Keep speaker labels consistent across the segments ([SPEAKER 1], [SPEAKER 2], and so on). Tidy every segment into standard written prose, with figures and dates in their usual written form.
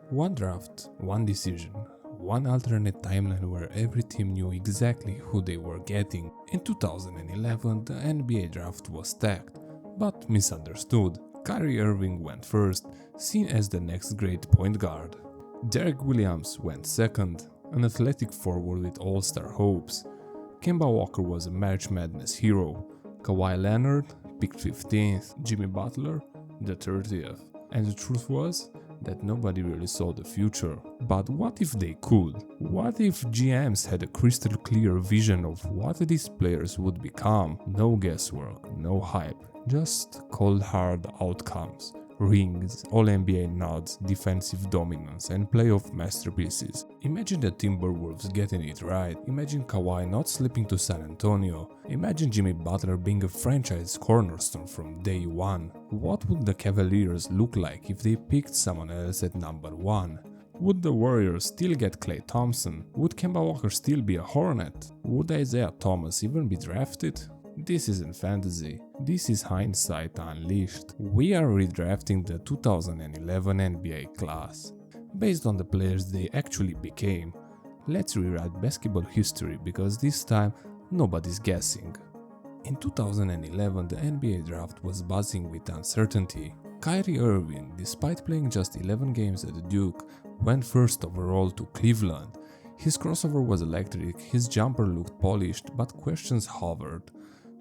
[SPEAKER 1] One draft, one decision, one alternate timeline where every team knew exactly who they were getting. In 2011, the NBA draft was stacked, but misunderstood. Kyrie Irving went first, seen as the next great point guard. Derek Williams went second, an athletic forward with all-star hopes. Kemba Walker was a March Madness hero. Kawhi Leonard picked 15th, Jimmy Butler the 30th. And the truth was that nobody really saw the future. But what if they could? What if GMs had a crystal clear vision of what these players would become? No guesswork, no hype, just cold hard outcomes. Rings, All-NBA nods, defensive dominance, and playoff masterpieces. Imagine the Timberwolves getting it right. Imagine Kawhi not slipping to San Antonio. Imagine Jimmy Butler being a franchise cornerstone from day one. What would the Cavaliers look like if they picked someone else at number 1? Would the Warriors still get Klay Thompson? Would Kemba Walker still be a Hornet? Would Isaiah Thomas even be drafted? This isn't fantasy, this is hindsight unleashed. We are redrafting the 2011 NBA class, based on the players they actually became. Let's rewrite basketball history because this time nobody's guessing. In 2011, the NBA draft was buzzing with uncertainty. Kyrie Irving, despite playing just 11 games at Duke, went first overall to Cleveland. His crossover was electric, his jumper looked polished, but questions hovered.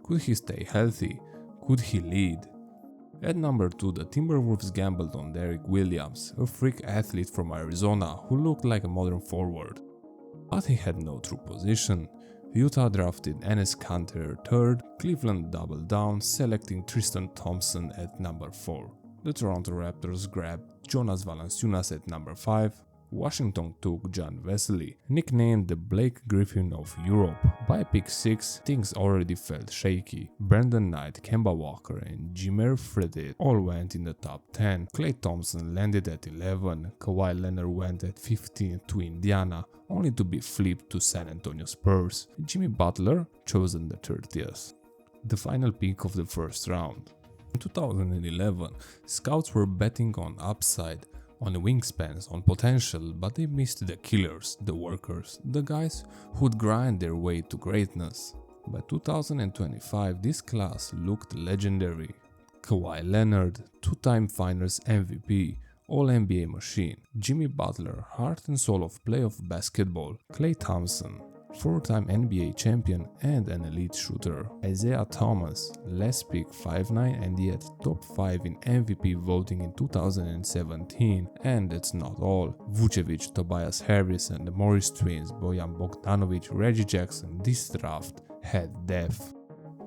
[SPEAKER 1] Could he stay healthy? Could he lead? At number 2, the Timberwolves gambled on Derek Williams, a freak athlete from Arizona who looked like a modern forward. But he had no true position. Utah drafted Enes Kanter 3rd, Cleveland doubled down, selecting Tristan Thompson at number 4. The Toronto Raptors grabbed Jonas Valanciunas at number 5. Washington took John Wesley, nicknamed the Blake Griffin of Europe. By pick 6, things already felt shaky. Brandon Knight, Kemba Walker and Jimmer Fredette all went in the top 10. Klay Thompson landed at 11, Kawhi Leonard went at 15 to Indiana, only to be flipped to San Antonio Spurs. Jimmy Butler chosen the 30th. The final pick of the first round. In 2011, scouts were betting on upside, on wingspans, on potential, but they missed the killers, the workers, the guys who'd grind their way to greatness. By 2025, this class looked legendary. Kawhi Leonard, 2-time Finals MVP, All-NBA machine. Jimmy Butler, heart and soul of playoff basketball. Klay Thompson, 4-time NBA champion and an elite shooter. Isaiah Thomas, last pick 5'9" and yet top 5 in MVP voting in 2017. And that's not all. Vucevic, Tobias Harris and the Morris twins, Bojan Bogdanovic, Reggie Jackson, this draft had depth.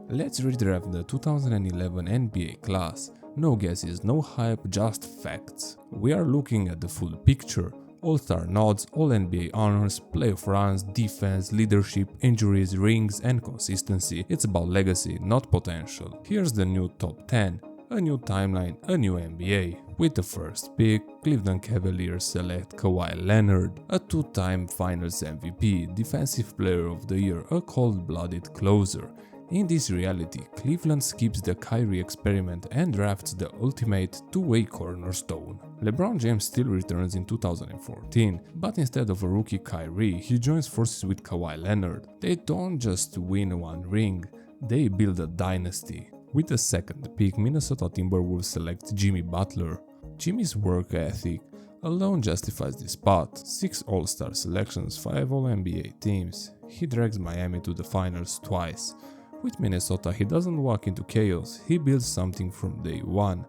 [SPEAKER 1] Let's redraft the 2011 NBA class. No guesses, no hype, just facts. We are looking at the full picture. All-star nods, All-NBA honors, playoff runs, defense, leadership, injuries, rings and consistency. It's about legacy, not potential. Here's the new top 10. A new timeline, a new NBA. With the first pick, Cleveland Cavaliers select Kawhi Leonard, a 2-time Finals MVP, Defensive Player of the Year, a cold-blooded closer. In this reality, Cleveland skips the Kyrie experiment and drafts the ultimate two-way cornerstone. LeBron James still returns in 2014, but instead of a rookie Kyrie, he joins forces with Kawhi Leonard. They don't just win one ring, they build a dynasty. With the second pick, Minnesota Timberwolves select Jimmy Butler. Jimmy's work ethic alone justifies this spot. 6 All-Star selections, 5 All-NBA teams. He drags Miami to the finals twice. With Minnesota, he doesn't walk into chaos, he builds something from day one.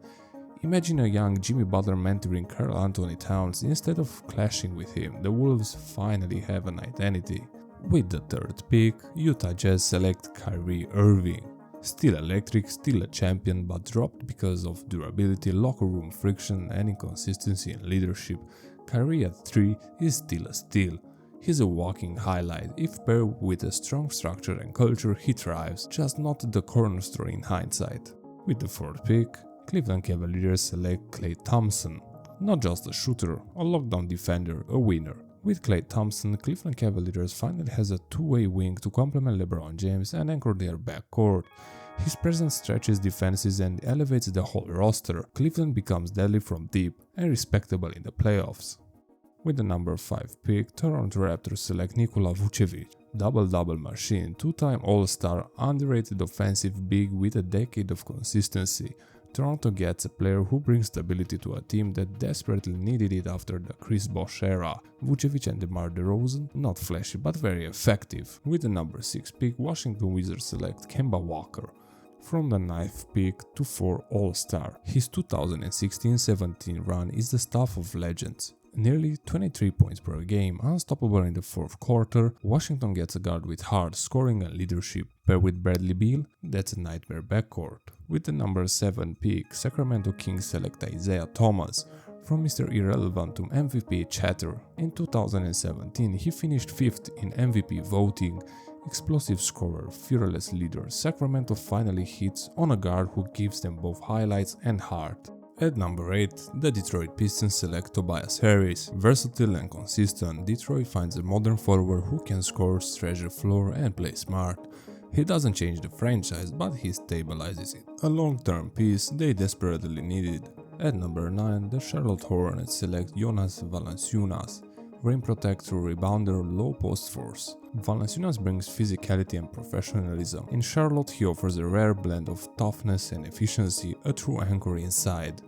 [SPEAKER 1] Imagine a young Jimmy Butler mentoring Karl Anthony Towns instead of clashing with him. The Wolves finally have an identity. With the third pick, Utah Jazz select Kyrie Irving. Still electric, still a champion, but dropped because of durability, locker room friction and inconsistency in leadership. Kyrie at 3 is still a steal. He's a walking highlight. If paired with a strong structure and culture, he thrives, just not the cornerstone in hindsight. With the fourth pick, Cleveland Cavaliers select Klay Thompson. Not just a shooter, a lockdown defender, a winner. With Klay Thompson, Cleveland Cavaliers finally has a two-way wing to complement LeBron James and anchor their backcourt. His presence stretches defenses and elevates the whole roster. Cleveland becomes deadly from deep and respectable in the playoffs. With the number 5 pick, Toronto Raptors select Nikola Vucevic, double-double machine, two-time All-Star, underrated offensive big with a decade of consistency. Toronto gets a player who brings stability to a team that desperately needed it after the Chris Bosh era. Vucevic and DeMar DeRozan, not flashy but very effective. With the number 6 pick, Washington Wizards select Kemba Walker. From the 9th pick to 4 All-Star, his 2016-17 run is the stuff of legends. Nearly 23 points per game, unstoppable in the fourth quarter, Washington gets a guard with heart, scoring and leadership. Paired with Bradley Beal, that's a nightmare backcourt. With the number 7 pick, Sacramento Kings select Isaiah Thomas. From Mr. Irrelevant to MVP chatter, in 2017 he finished 5th in MVP voting. Explosive scorer, fearless leader, Sacramento finally hits on a guard who gives them both highlights and heart. At number 8, the Detroit Pistons select Tobias Harris. Versatile and consistent, Detroit finds a modern forward who can score, stretch the floor and play smart. He doesn't change the franchise, but he stabilizes it. A long-term piece they desperately needed. At number 9, the Charlotte Hornets select Jonas Valanciunas. Rim protector, rebounder, low post force. Valanciunas brings physicality and professionalism. In Charlotte, he offers a rare blend of toughness and efficiency, a true anchor inside.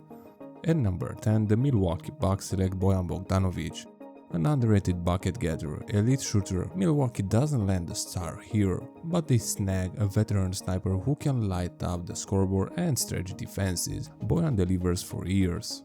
[SPEAKER 1] At number 10, the Milwaukee Bucks select Bojan Bogdanovic. An underrated bucket gatherer, elite shooter, Milwaukee doesn't land a star here, but they snag a veteran sniper who can light up the scoreboard and stretch defenses. Bojan delivers for years.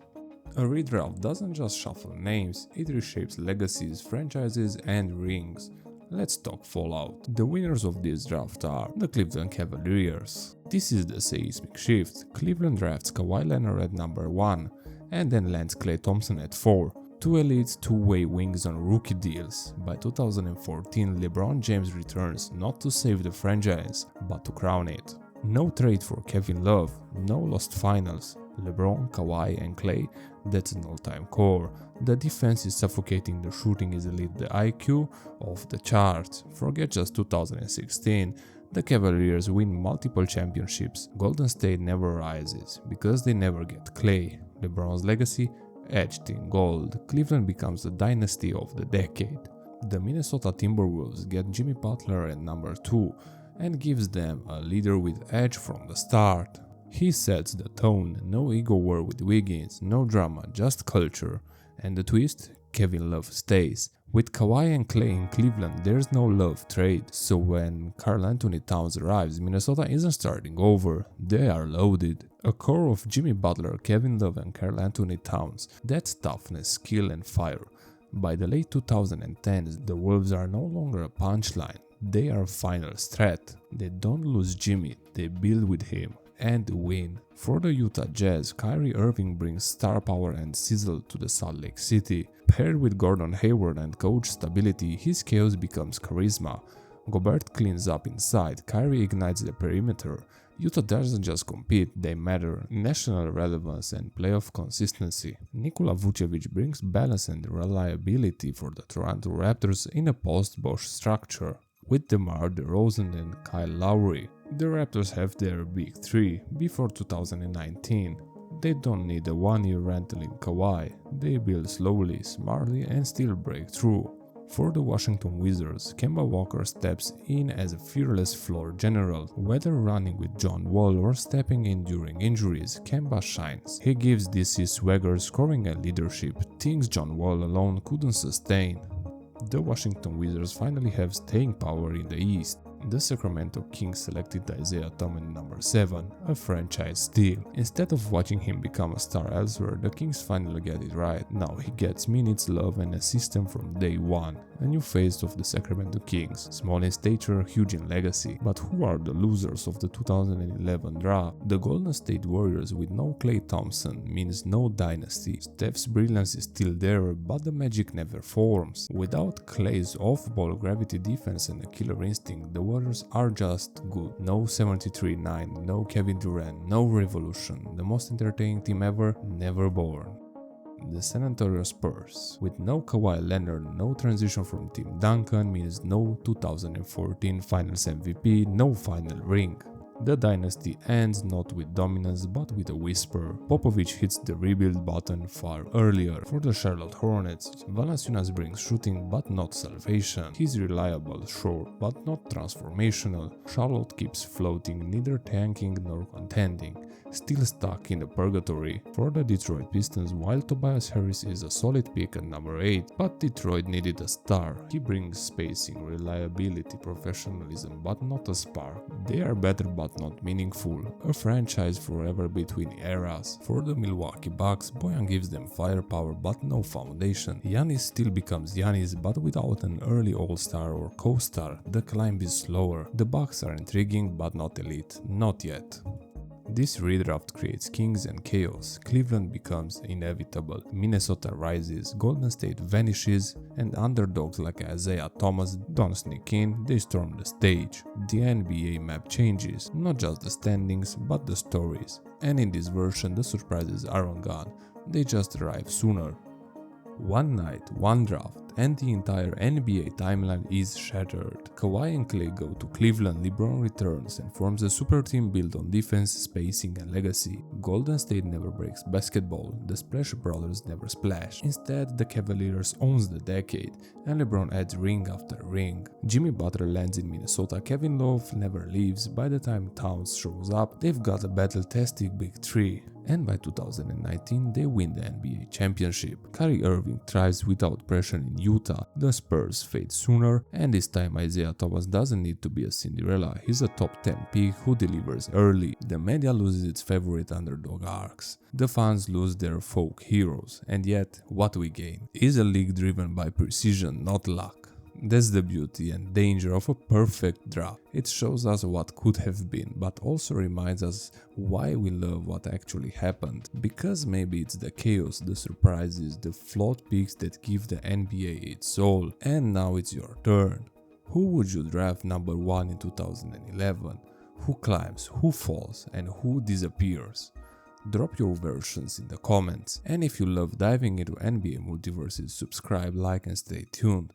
[SPEAKER 1] A redraft doesn't just shuffle names, it reshapes legacies, franchises and rings. Let's talk fallout. The winners of this draft are the Cleveland Cavaliers. This is the seismic shift. Cleveland drafts Kawhi Leonard at number 1 and then lands Klay Thompson at 4. Two elite two-way wings on rookie deals. By 2014, LeBron James returns not to save the franchise, but to crown it. No trade for Kevin Love, no lost finals. LeBron, Kawhi and Klay, that's an all-time core. The defense is suffocating, the shooting is elite, the IQ off the charts. Forget just 2016, the Cavaliers win multiple championships. Golden State never rises, because they never get Klay. LeBron's legacy etched in gold. Cleveland becomes the dynasty of the decade. The Minnesota Timberwolves get Jimmy Butler at number 2 and gives them a leader with edge from the start. He sets the tone, no ego war with Wiggins, no drama, just culture. And the twist? Kevin Love stays. With Kawhi and Klay in Cleveland, there's no Love trade, so when Karl Anthony Towns arrives, Minnesota isn't starting over, they are loaded. A core of Jimmy Butler, Kevin Love and Karl Anthony Towns, that's toughness, skill and fire. By the late 2010s, the Wolves are no longer a punchline, they are a finals threat. They don't lose Jimmy, they build with him and win. For the Utah Jazz, Kyrie Irving brings star power and sizzle to the Salt Lake City. Paired with Gordon Hayward and coach stability, his chaos becomes charisma. Gobert cleans up inside, Kyrie ignites the perimeter. Utah doesn't just compete, they matter, national relevance and playoff consistency. Nikola Vucevic brings balance and reliability for the Toronto Raptors in a post-Bosh structure. With DeMar DeRozan and Kyle Lowry, the Raptors have their big three before 2019. They don't need a one-year rental in Kawhi, they build slowly, smartly and still break through. For the Washington Wizards, Kemba Walker steps in as a fearless floor general. Whether running with John Wall or stepping in during injuries, Kemba shines. He gives DC swagger, scoring and leadership, things John Wall alone couldn't sustain. The Washington Wizards finally have staying power in the East. The Sacramento Kings selected Isaiah Thomas at number 7, a franchise steal. Instead of watching him become a star elsewhere, the Kings finally get it right. Now he gets minutes, love and a system from day one. A new face of the Sacramento Kings, small in stature, huge in legacy. But who are the losers of the 2011 draft? The Golden State Warriors with no Klay Thompson means no dynasty. Steph's brilliance is still there, but the magic never forms. Without Klay's off-ball gravity defense and a killer instinct, the Warriors are just good. No 73-9, no Kevin Durant, no revolution. The most entertaining team ever, never born. The San Antonio Spurs, with no Kawhi Leonard, no transition from Tim Duncan, means no 2014 Finals MVP, no final ring. The dynasty ends not with dominance but with a whisper. Popovich hits the rebuild button far earlier. For the Charlotte Hornets, Valanciunas brings shooting but not salvation. He's reliable, sure, but not transformational. Charlotte keeps floating, neither tanking nor contending, still stuck in the purgatory. For the Detroit Pistons, while Tobias Harris is a solid pick at number 8, but Detroit needed a star. He brings spacing, reliability, professionalism, but not a spark. They are better but not meaningful. A franchise forever between eras. For the Milwaukee Bucks, Bojan gives them firepower but no foundation. Giannis still becomes Giannis but without an early all-star or co-star. The climb is slower. The Bucks are intriguing but not elite. Not yet. This redraft creates kings and chaos. Cleveland becomes inevitable, Minnesota rises, Golden State vanishes, and underdogs like Isaiah Thomas don't sneak in, they storm the stage. The NBA map changes, not just the standings, but the stories. And in this version the surprises aren't gone, they just arrive sooner. One night, one draft, and the entire NBA timeline is shattered. Kawhi and Klay go to Cleveland, LeBron returns and forms a super team built on defense, spacing and legacy. Golden State never breaks basketball, the Splash Brothers never splash. Instead, the Cavaliers owns the decade, and LeBron adds ring after ring. Jimmy Butler lands in Minnesota, Kevin Love never leaves. By the time Towns shows up, they've got a battle-tested big three. And by 2019, they win the NBA championship. Kyrie Irving thrives without pressure in Utah, the Spurs fade sooner, and this time Isaiah Thomas doesn't need to be a Cinderella, he's a top 10 pick who delivers early. The media loses its favorite underdog arcs. The fans lose their folk heroes, and yet, what we gain is a league driven by precision, not luck. That's the beauty and danger of a perfect draft. It shows us what could have been, but also reminds us why we love what actually happened. Because maybe it's the chaos, the surprises, the flawed picks that give the NBA its soul. And now it's your turn. Who would you draft number 1 in 2011? Who climbs, who falls, and who disappears? Drop your versions in the comments. And if you love diving into NBA multiverses, subscribe, like and stay tuned.